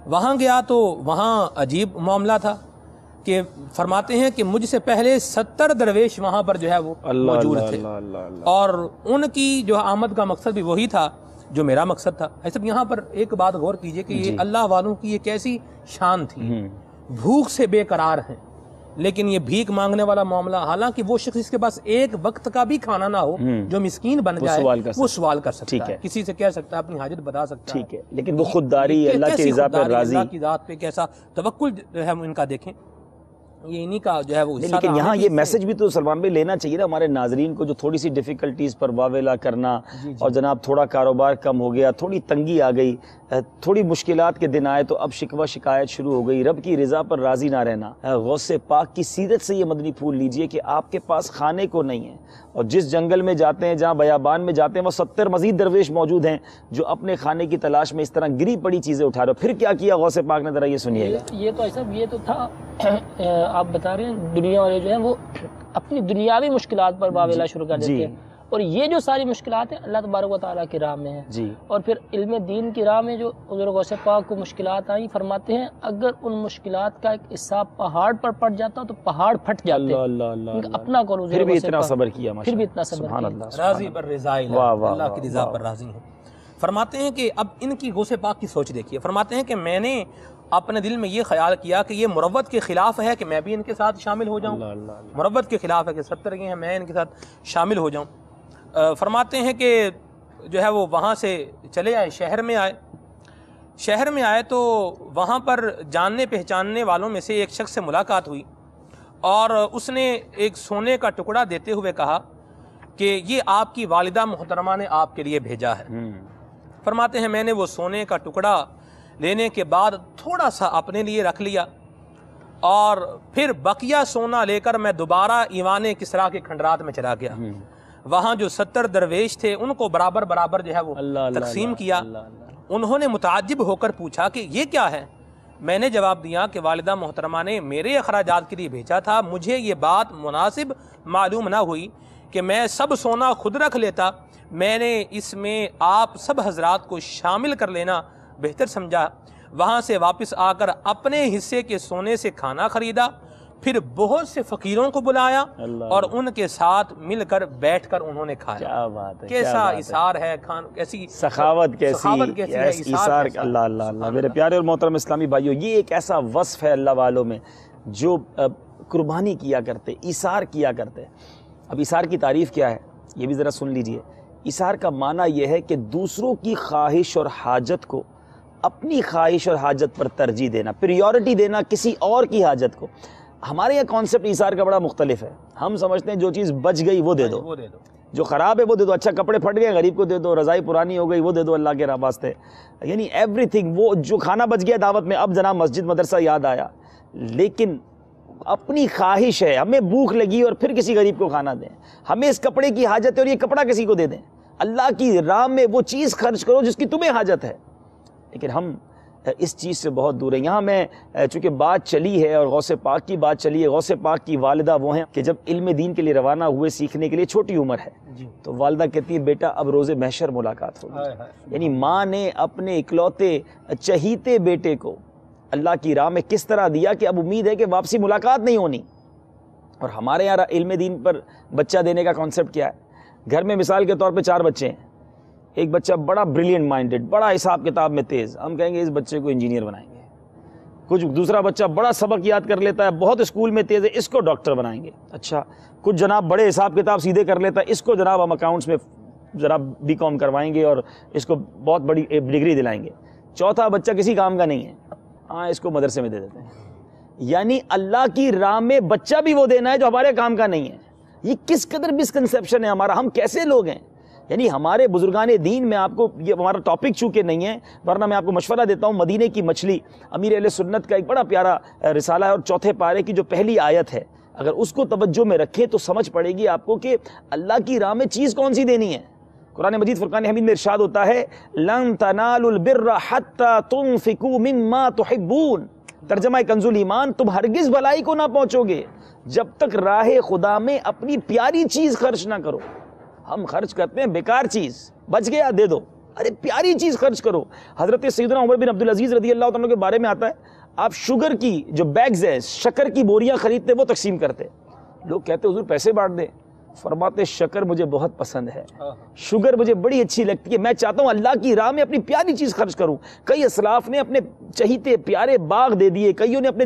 وہاں گیا تو وہاں عجیب معاملہ تھا کہ فرماتے ہیں کہ مجھ سے پہلے 70 درویش وہاں پر جو ہے وہ موجود تھے اور ان کی جو آمد کا مقصد بھی وہی تھا جو میرا مقصد تھا. ایسا یہاں پر ایک بات غور کیجئے کہ یہ اللہ والوں کی یہ کیسی شان تھی. بھوک سے بے قرار ہیں لیکن یہ بھیک مانگنے والا معاملہ، حالانکہ وہ شخص جس کے پاس ایک وقت کا بھی کھانا نہ ہو، جو مسکین بن جائے وہ سوال کر سکتا ہے، کسی سے کہہ سکتا ہے، اپنی حاجت بتا سکتا ہے. لیکن وہ خودداری اللہ کی رضا پر راضی، اللہ کی ذات پہ کیسا توکل جو ہے ان کا دیکھیں. یہ انہی کا جو ہے وہ حصہ. لیکن یہاں یہ میسج بھی تو سلمان بھائی لینا چاہیے نا ہمارے ناظرین کو، جو تھوڑی سی ڈیفیکلٹیز پر واویلا کرنا اور جناب تھوڑا کاروبار کم ہو گیا، تھوڑی تنگی آ گئی، تھوڑی مشکلات کے دن آئے تو اب شکوہ شکایت شروع ہو گئی، رب کی رضا پر راضی نہ رہنا. غوث پاک کی سیرت سے یہ مدنی پھول لیجئے کہ آپ کے پاس کھانے کو نہیں ہے، اور جس جنگل میں جاتے ہیں، جہاں بیابان میں جاتے ہیں، وہ 70 مزید درویش موجود ہیں جو اپنے کھانے کی تلاش میں اس طرح گری پڑی چیزیں اٹھا رہے ہو. پھر کیا کیا غوث پاک نے، ذرا یہ سنیے گا. یہ تو ایسا یہ تو تھا، آپ بتا رہے ہیں دنیا والے جو ہیں وہ اپنی دنیاوی مشکلات پر واویلا شروع کر دیتے ہیں، اور یہ جو ساری مشکلات ہیں اللہ تبارک و تعالیٰ کی راہ میں ہیں. اور پھر علم دین کی راہ میں جو حضور غوث پاک کو مشکلات آئیں، فرماتے ہیں اگر ان مشکلات کا ایک حصہ پہاڑ پر پڑ جاتا تو پہاڑ پھٹ جاتے. اپنا قول، پھر بھی اتنا صبر کیا، پھر بھی اتنا صبر کیا. راضی بر رضا اللہ کی رضا پر راضی ہیں. فرماتے ہیں کہ اب ان کی غوث پاک کی سوچ دیکھیے. فرماتے ہیں کہ میں نے اپنے دل میں یہ خیال کیا کہ یہ مروت کے خلاف ہے کہ میں بھی ان کے ساتھ شامل ہو جاؤں. مروت کے خلاف ہے کہ 70 یہ ہیں، میں ان کے ساتھ شامل ہو جاؤں. فرماتے ہیں کہ جو ہے وہ وہاں سے چلے آئے، شہر میں آئے. شہر میں آئے تو وہاں پر جاننے پہچاننے والوں میں سے ایک شخص سے ملاقات ہوئی اور اس نے ایک سونے کا ٹکڑا دیتے ہوئے کہا کہ یہ آپ کی والدہ محترمہ نے آپ کے لیے بھیجا ہے. فرماتے ہیں میں نے وہ سونے کا ٹکڑا لینے کے بعد تھوڑا سا اپنے لیے رکھ لیا اور پھر بقیہ سونا لے کر میں دوبارہ ایوان کسرا کے کھنڈرات میں چلا گیا. وہاں جو 70 درویش تھے ان کو برابر برابر جو ہے وہ تقسیم کیا. انہوں نے متعجب ہو کر پوچھا کہ یہ کیا ہے. میں نے جواب دیا کہ والدہ محترمہ نے میرے اخراجات کے لیے بھیجا تھا. مجھے یہ بات مناسب معلوم نہ ہوئی کہ میں سب سونا خود رکھ لیتا. میں نے اس میں آپ سب حضرات کو شامل کر لینا بہتر سمجھا. وہاں سے واپس آ کر اپنے حصے کے سونے سے کھانا خریدا، پھر بہت سے فقیروں کو بلایا اور ان کے ساتھ مل کر بیٹھ کر انہوں نے کھایا. کیا بات ہے، کیسا اثار ہے، کیسی سخاوت، کیسی اثار. اللہ اللہ اللہ. میرے پیارے اور محترم اسلامی بھائیوں، یہ ایک ایسا وصف ہے اللہ والوں میں جو قربانی کیا کرتے، ایثار کیا کرتے. اب ایثار کی تعریف کیا ہے یہ بھی ذرا سن لیجئے. ایثار کا معنی یہ ہے کہ دوسروں کی خواہش اور حاجت کو اپنی خواہش اور حاجت پر ترجیح دینا، پریورٹی دینا کسی اور کی حاجت کو. ہمارے یہاں کانسیپٹ ایثار کا بڑا مختلف ہے. ہم سمجھتے ہیں جو چیز بچ گئی وہ دے دو، جو خراب ہے وہ دے دو. اچھا کپڑے پھٹ گئے غریب کو دے دو، رضائی پرانی ہو گئی وہ دے دو اللہ کے راہ واسطے. یعنی ایوری تھنگ. وہ جو کھانا بچ گیا دعوت میں، اب جناب مسجد مدرسہ یاد آیا، لیکن اپنی خواہش ہے، ہمیں بھوک لگی اور پھر کسی غریب کو کھانا دیں. ہمیں اس کپڑے کی حاجت ہے اور یہ کپڑا کسی کو دے دیں. اللہ کی راہ میں وہ چیز خرچ کرو جس کی تمہیں حاجت ہے. لیکن ہم اس چیز سے بہت دور ہیں. یہاں میں چونکہ بات چلی ہے اور غوث پاک کی بات چلی ہے، غوث پاک کی والدہ وہ ہیں کہ جب علم دین کے لیے روانہ ہوئے سیکھنے کے لیے، چھوٹی عمر ہے، تو والدہ کہتی ہے بیٹا اب روز محشر ملاقات ہوگی. یعنی ماں نے اپنے اکلوتے چہیتے بیٹے کو اللہ کی راہ میں کس طرح دیا کہ اب امید ہے کہ واپسی ملاقات نہیں ہونی. اور ہمارے یہاں علم دین پر بچہ دینے کا کانسیپٹ کیا ہے؟ گھر میں مثال کے طور پہ 4 بچے ہیں. ایک بچہ بڑا بریلینٹ مائنڈڈ، بڑا حساب کتاب میں تیز، ہم کہیں گے اس بچے کو انجینئر بنائیں گے. کچھ دوسرا بچہ بڑا سبق یاد کر لیتا ہے، بہت اسکول میں تیز ہے، اس کو ڈاکٹر بنائیں گے. اچھا کچھ جناب بڑے حساب کتاب سیدھے کر لیتا ہے، اس کو جناب ہم اکاؤنٹس میں ذرا BCom کروائیں گے اور اس کو بہت بڑی ڈگری دلائیں گے. چوتھا بچہ کسی کام کا نہیں ہے، ہاں اس کو مدرسے میں دے دیتے ہیں. یعنی اللہ کی راہ میں بچہ بھی وہ دینا ہے جو ہمارے کام کا نہیں ہے. یہ کس قدر مسکنسیپشن ہے ہمارا. ہم کیسے لوگ ہیں؟ یعنی ہمارے بزرگان دین میں، آپ کو یہ ہمارا ٹاپک چونکہ نہیں ہے ورنہ میں آپ کو مشورہ دیتا ہوں، مدینے کی مچھلی امیر اہل سنت کا ایک بڑا پیارا رسالہ ہے، اور 4 پارے کی جو پہلی آیت ہے اگر اس کو توجہ میں رکھیں تو سمجھ پڑے گی آپ کو کہ اللہ کی راہ میں چیز کون سی دینی ہے. قرآن مجید فرقان حمید میں ارشاد ہوتا ہے لن تنالوا البر حتى تنفقوا مما تحبون. ترجمہ کنز الایمان، تم ہرگز بھلائی کو نہ پہنچو گے جب تک راہ خدا میں اپنی پیاری چیز خرچ نہ کرو. ہم خرچ کرتے ہیں بیکار چیز, بچ گیا دے دو, ارے پیاری چیز خرچ کرو. حضرت سیدنا عمر بن عبدالعزیز رضی اللہ عنہ کے بارے میں آتا ہے, آپ شوگر کی جو بیگز ہیں, شکر کی بوریاں خریدتے وہ تقسیم کرتے. لوگ کہتے حضور پیسے بانٹ دیں. فرماتے شکر مجھے بہت پسند ہے, شوگر مجھے بڑی اچھی لگتی ہے, میں چاہتا ہوں اللہ کی راہ میں اپنی پیاری چیز خرچ کروں. کئی اسلاف نے اپنے چہیتے پیارے باغ دے دیے, کئیوں نے اپنے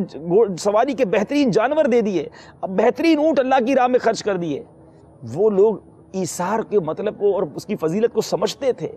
سواری کے بہترین جانور دے دیے, اب بہترین اونٹ اللہ کی راہ میں خرچ کر دیے. وہ لوگ ایثار کے مطلب کو اور اس کی فضیلت کو سمجھتے تھے.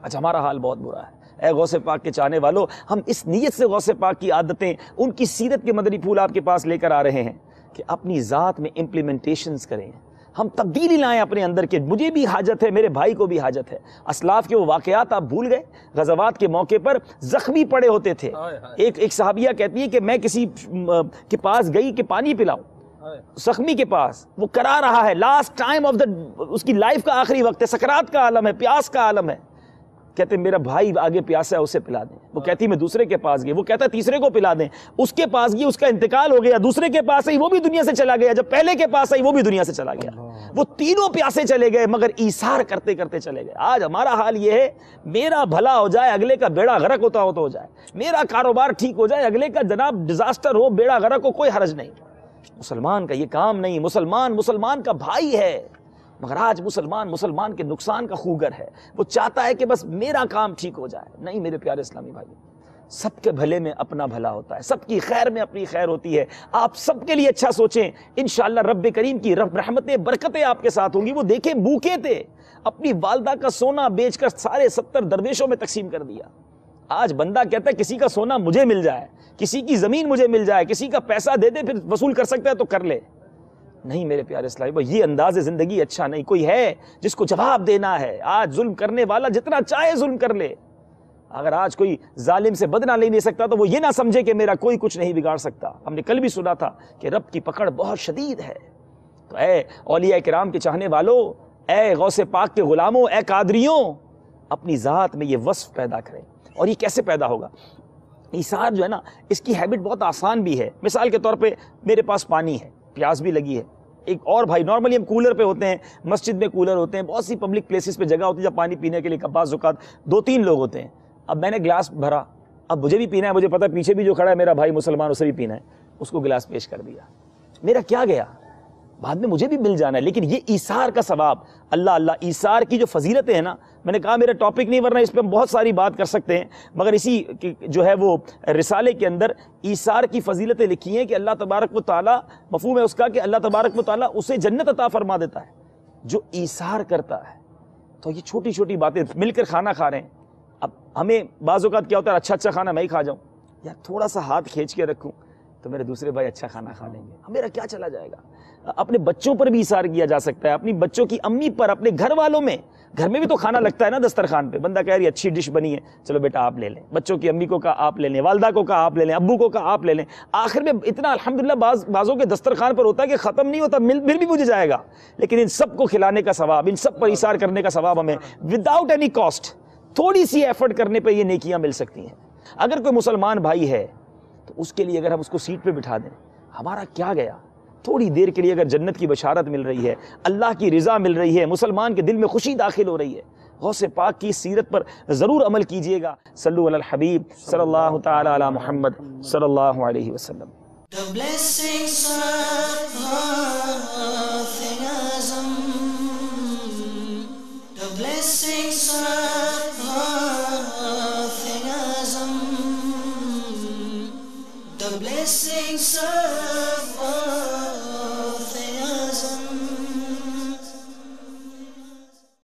آج ہمارا حال بہت برا ہے. اے غوث پاک کے چاہنے والوں, ہم اس نیت سے غوث پاک کی عادتیں, ان کی سیرت کے مدنی پھول آپ کے پاس لے کر آ رہے ہیں کہ اپنی ذات میں امپلیمنٹیشنز کریں, ہم تبدیلی لائیں اپنے اندر کے. مجھے بھی حاجت ہے, میرے بھائی کو بھی حاجت ہے. اسلاف کے وہ واقعات آپ بھول گئے. غزوات کے موقع پر زخمی پڑے ہوتے تھے. ایک صحابیہ کہتی ہے کہ میں کسی کے پاس گئی کہ پانی پلاؤں, زخمی کے پاس, وہ کرا رہا ہے, لاسٹ ٹائم آف اس کی لائف کا آخری وقت ہے, سکرات کا عالم ہے, پیاس کا عالم ہے. کہتے میرا بھائی آگے پیاسا ہے, اسے پلا دیں. وہ کہتی میں دوسرے کے پاس گئی. وہ کہتا تیسرے کو پلا دیں. اس کے پاس گئی, اس کا انتقال ہو گیا. دوسرے کے پاس آئی, وہ بھی دنیا سے چلا گیا. جب پہلے کے پاس آئی, وہ بھی دنیا سے چلا گیا. وہ تینوں پیاسے چلے گئے, مگر ایثار کرتے کرتے چلے گئے. آج ہمارا حال یہ ہے, میرا بھلا ہو جائے, اگلے کا بیڑا غرق ہوتا ہو تو ہو جائے. میرا کاروبار ٹھیک ہو جائے, اگلے کا جناب ڈیزاسٹر ہو, بیڑا غرق ہو, کوئی حرج نہیں. مسلمان کا یہ کام نہیں. مسلمان کا بھائی ہے, مگر آج مسلمان کے نقصان کا خوگر ہے. وہ چاہتا ہے کہ بس میرا کام ٹھیک ہو جائے. نہیں میرے پیارے اسلامی بھائی, سب کے بھلے میں اپنا بھلا ہوتا ہے, سب کی خیر میں اپنی خیر ہوتی ہے. آپ سب کے لیے اچھا سوچیں, انشاءاللہ رب کریم کی رحمتیں برکتیں آپ کے ساتھ ہوں گی. وہ دیکھیں بھوکے تھے, اپنی والدہ کا سونا بیچ کر سارے 70 درویشوں میں تقسیم کر دیا. آج بندہ کہتا ہے کسی کا سونا مجھے مل جائے, کسی کی زمین مجھے مل جائے, کسی کا پیسہ دے دے, پھر وصول کر سکتا ہے تو کر لے. نہیں میرے پیارے اسلامی بھائی, یہ انداز زندگی اچھا نہیں. کوئی ہے جس کو جواب دینا ہے. آج ظلم کرنے والا جتنا چاہے ظلم کر لے. اگر آج کوئی ظالم سے بدلہ نہیں لے سکتا تو وہ یہ نہ سمجھے کہ میرا کوئی کچھ نہیں بگاڑ سکتا. ہم نے کل بھی سنا تھا کہ رب کی پکڑ بہت شدید ہے. تو اے اولیاء کرام کے چاہنے والوں, اے غوث پاک کے غلاموں, اے قادریوں, اپنی ذات میں یہ وصف پیدا کریں. اور یہ کیسے پیدا ہوگا؟ ایثار جو ہے نا, اس کی ہیبٹ بہت آسان بھی ہے. مثال کے طور پہ میرے پاس پانی ہے, پیاس بھی لگی ہے. ایک اور بھائی, نارملی ہم کولر پہ ہوتے ہیں, مسجد میں کولر ہوتے ہیں, بہت سی پبلک پلیسز پہ جگہ ہوتی ہے جب پانی پینے کے لیے بعض اوقات 2-3 لوگ ہوتے ہیں. اب میں نے گلاس بھرا, اب مجھے بھی پینا ہے, مجھے پتا پیچھے بھی جو کھڑا ہے میرا بھائی مسلمان, اسے بھی پینا ہے, اس کو گلاس پیش کر دیا. میرا کیا گیا, بعد میں مجھے بھی مل جانا ہے. لیکن یہ ایثار کا ثواب, اللہ ایثار کی جو فضیلتیں ہیں نا, میں نے کہا میرا ٹاپک نہیں, ورنہ اس پہ ہم بہت ساری بات کر سکتے ہیں, مگر اسی جو ہے وہ رسالے کے اندر ایثار کی فضیلتیں لکھی ہیں کہ اللہ تبارک و تعالیٰ, مفہوم ہے اس کا کہ اللہ تبارک و تعالیٰ اسے جنت عطا فرما دیتا ہے جو ایثار کرتا ہے. تو یہ چھوٹی چھوٹی باتیں, مل کر کھانا کھا رہے ہیں, اب ہمیں بعض اوقات کیا ہوتا ہے اچھا کھانا میں ہی کھا جاؤں, یا تھوڑا سا ہاتھ کھینچ کے رکھوں تو میرے دوسرے بھائی اچھا کھانا کھا لیں گے, میرا کیا چلا جائے گا. اپنے بچوں پر بھی ایثار کیا جا سکتا ہے, اپنی بچوں کی امی پر, اپنے گھر والوں میں. گھر میں بھی تو کھانا لگتا ہے نا دسترخوان پہ, بندہ کہہ رہی اچھی ڈش بنی ہے, چلو بیٹا آپ لے لیں. بچوں کی امی کو کہا آپ لے لیں, والدہ کو کہا آپ لے لیں, ابو کو کہا آپ لے لیں. آخر میں اتنا الحمدللہ بعضوں کے دسترخوان پر ہوتا ہے کہ ختم نہیں ہوتا, پھر بھی مجھے جائے گا. لیکن ان سب کو کھلانے کا ثواب, ان سب پر ایثار کرنے کا ثواب ہمیں وداؤٹ اینی کاسٹ, تھوڑی سی ایفرٹ کرنے پہ یہ نیکیاں مل سکتی ہیں. اگر کوئی مسلمان بھائی ہے تو اس کے لیے اگر ہم اس کو سیٹ پہ بٹھا دیں, ہمارا کیا گیا. تھوڑی دیر کے لیے اگر جنت کی بشارت مل رہی ہے, اللہ کی رضا مل رہی ہے, مسلمان کے دل میں خوشی داخل ہو رہی ہے, غوث پاک کی سیرت پر ضرور عمل کیجئے گا. صلو علی الحبیب صلی اللہ تعالی علی محمد صلی اللہ علیہ وسلم. The blessings of Ghaufil-Azam, the blessings of Ghaufil-Azam, the blessings of